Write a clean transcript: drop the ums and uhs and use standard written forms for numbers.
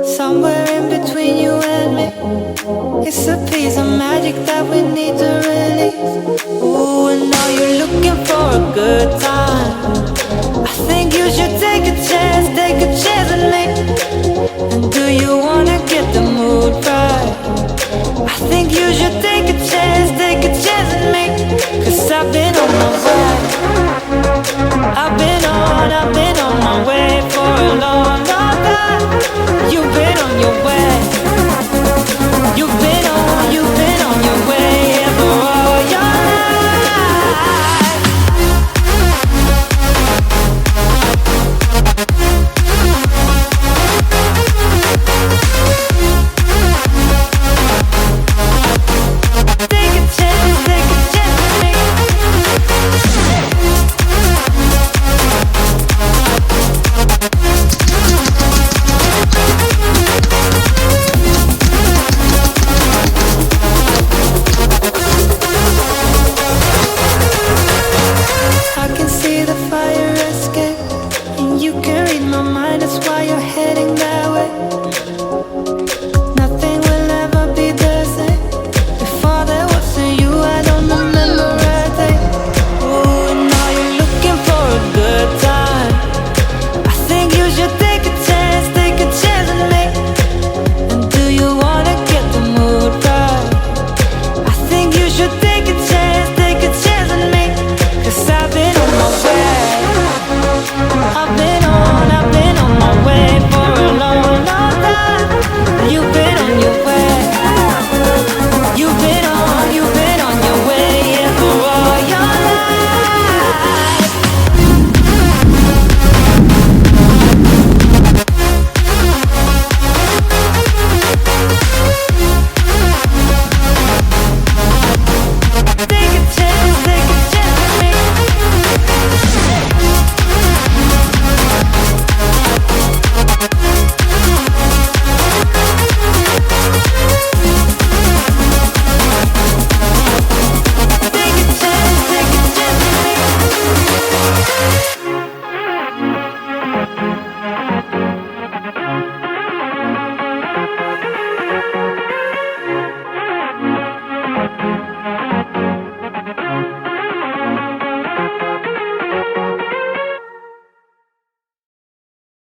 Somewhere in between you and me, it's a piece of magic that we need to release. Ooh, and now you're looking for a good time. I think you should take a chance with me. And do you wanna get the mood right? I think you should take a chance with me. Cause I've been on my way. I've been on my way for a long time.